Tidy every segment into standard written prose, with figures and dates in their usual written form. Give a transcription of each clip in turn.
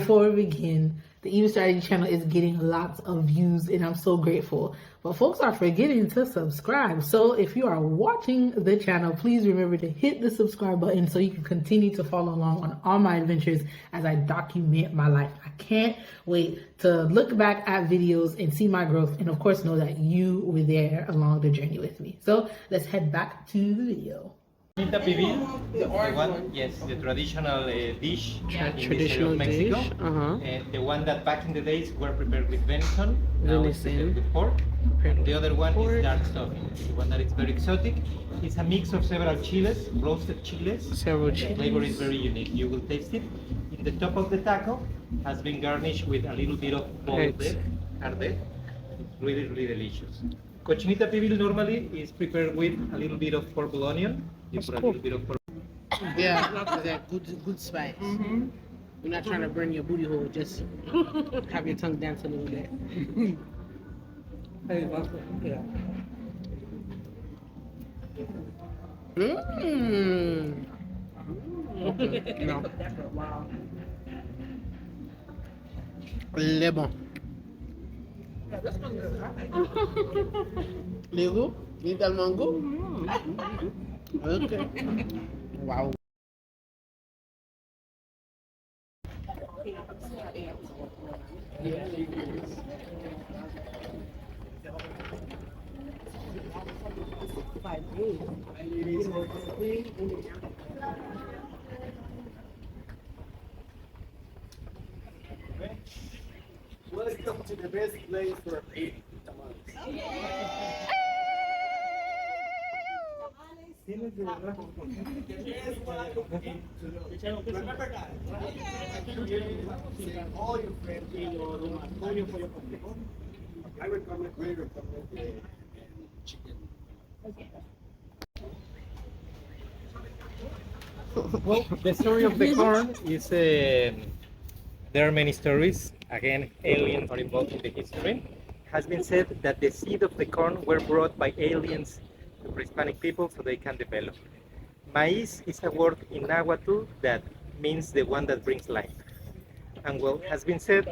before we begin, the Even Strategy channel is getting lots of views and I'm so grateful. But folks are forgetting to subscribe. So if you are watching the channel, please remember to hit the subscribe button so you can continue to follow along on all my adventures as I document my life. I can't wait to look back at videos and see my growth and of course know that you were there along the journey with me. So let's head back to the video. Vita pibil, the one, yes, the traditional dish in this area of Mexico. The one that back in the days were prepared with venison, now it's prepared with pork. And the other one is dark stuffing, the one that is very exotic. It's a mix of several chiles, roasted chiles. Several chiles. The flavor is very unique. You will taste it. In the top of the taco has been garnished with a little bit of boiled egg, arde. It's really, really delicious. Cochinita pibil normally is prepared with a little bit of purple onion. You put a little bit of purple. Yeah, that good spice. You're not trying to burn your booty hole, just have your tongue dance a little bit. Yeah. No. Lemon. Lego? Little mango? Okay. Wow. Welcome to the best place for eating tamales. Remember that. All your friends, I recommend chicken. Well, the story of the corn is, there are many stories. Again, aliens are involved in the history. It has been said that the seed of the corn were brought by aliens to pre-Hispanic people so they can develop. Maíz is a word in Nahuatl that means the one that brings life. And well, has been said,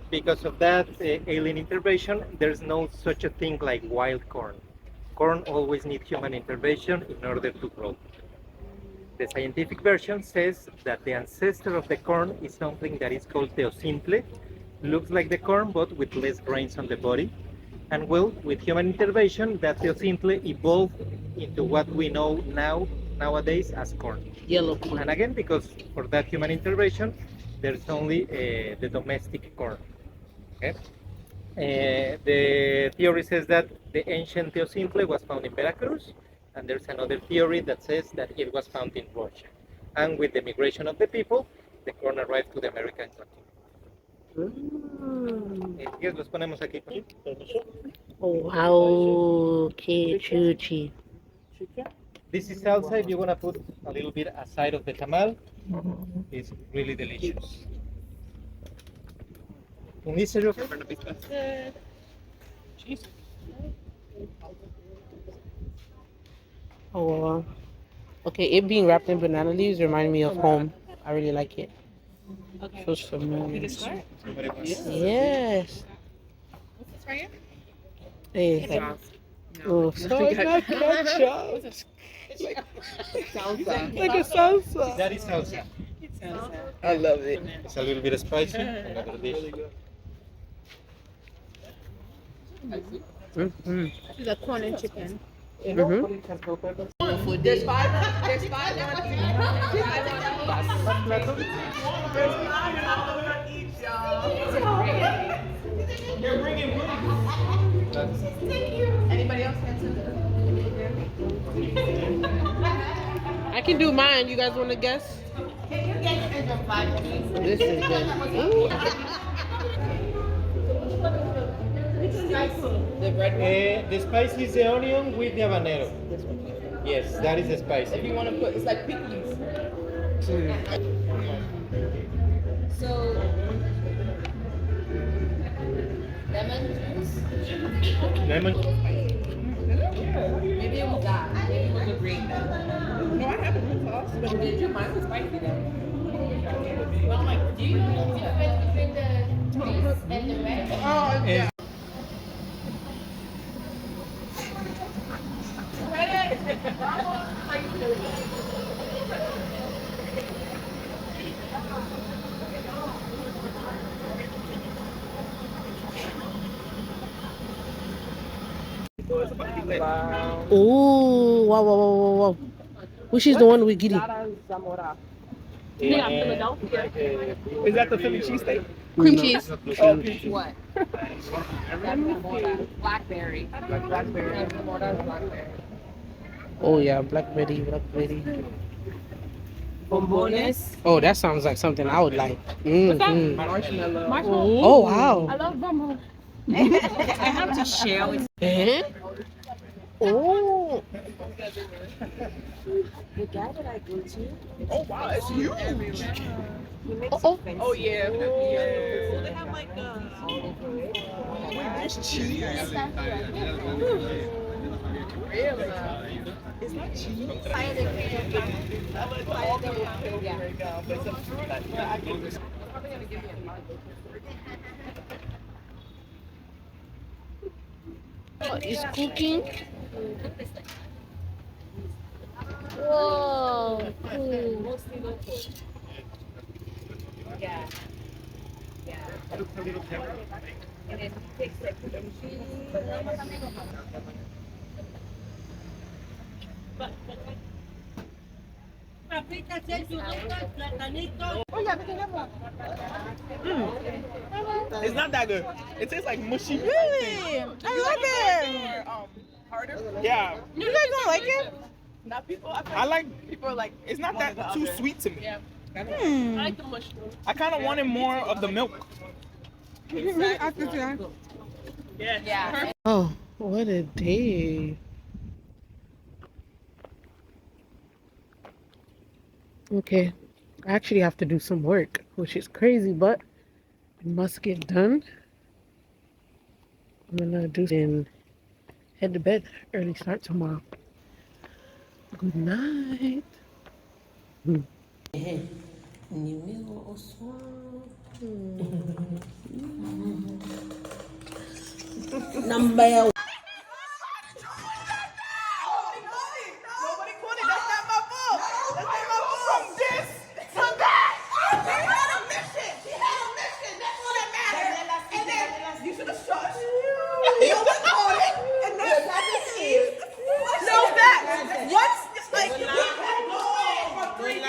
because of that alien intervention, there's no such a thing like wild corn. Corn always needs human intervention in order to grow. The scientific version says that the ancestor of the corn is something that is called teosimple, looks like the corn but with less grains on the body. And well, with human intervention, that teosimple evolved into what we know nowadays as corn. Yellow corn. And again, because for that human intervention, there's only the domestic corn. Okay? The theory says that the ancient teosimple was found in Veracruz, and there's another theory that says that it was found in Russia. And with the migration of the people, the corn arrived to the American continent. Los ponemos aquí. Oh, wow, okay, chuchi. This is salsa. If you want to put a little bit aside of the tamal, it's really delicious. In this area, cheese. Oh, wow. Okay, it being wrapped in banana leaves reminded me of home. I really like it. Okay. Feels familiar. Yes. What's this right here? Hey. Oh, so it's not ketchup. Like a salsa. That is salsa. I love it. It's a little bit spicy. Another dish. This is corn and chicken. There's five on each, y'all. You're bringing Anybody else answer? I can do mine. You guys want to guess? Can you get in the 5 please? This is good. Ooh. The spice is the onion with the habanero. Yes, that is the spice. If you want to put, it's like pickles. So, lemon juice. Lemon. Maybe it was that. Maybe it was a green then. No, I have a sauce. But did you? Mine was spicy though. Well, I'm like, do you know chocolate. Oh, wow, wow, wow, wow, wow. Which is the one we're getting? Yeah, Is that the Philly cheesesteak? Cream cheese. Oh, cream cheese. What? Blackberry. Blackberry. Blackberry. Oh, yeah, blackberry, blackberry. Bombones. Oh, that sounds like something I would like. Mm-hmm. Marshmallow. Oh, wow. I love bombones. I have to share with Eh? Oh. The guy that I go to, Oh wow, it's huge. he makes Oh. it fancy. Oh yeah. So they have like There's cheese. Is that cheese? I like all the will kill me right now, but it's a fruit that I can. Oh, it's cooking. Whoa. Yeah. Yeah. And then he takes like the cheese. It's not that good. It tastes like mushy. Really? I like it. Harder? Yeah. You guys don't like it? Not people. I like people like it's not that too sweet to me. Hmm. I kind of wanted more of the milk. After that. Yeah. Oh, what a day. Okay, I actually have to do some work, which is crazy, but it must get done. I'm gonna do and head to bed. Early start tomorrow. Good night. Numéro au soir. Number Nobody caught it. That's not my fault. That's not my fault. From that. He had a mission. That's all that matters. And then you should have shushed. You would have caught it. And that is no facts. What's like you can't go for three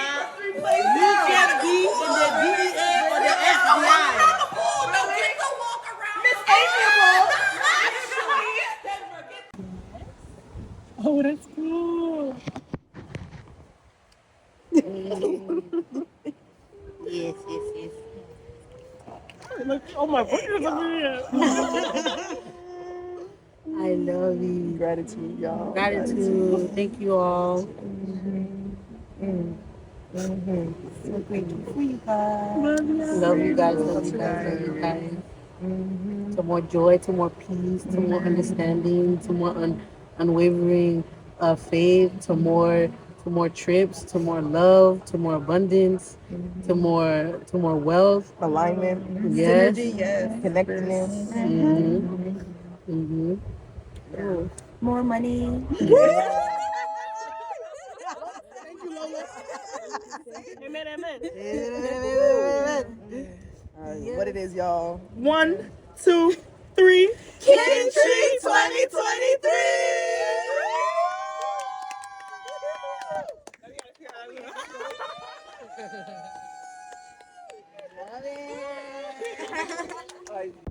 places. You can be in the DEA or the FBI. Miss Amiable. Oh, that's cool. Yes. Oh my goodness, I love you. Gratitude, y'all. Gratitude. Thank you all. So grateful for you guys. Love you guys. Love you guys. To more joy, to more peace, to more understanding, to more unwavering faith, to more trips, to more love, to more abundance, to more wealth. Alignment. Yes. Synergy, yes. Connectedness. More money. What it is, y'all? 1, 2, 3. KIN 2023. Love it.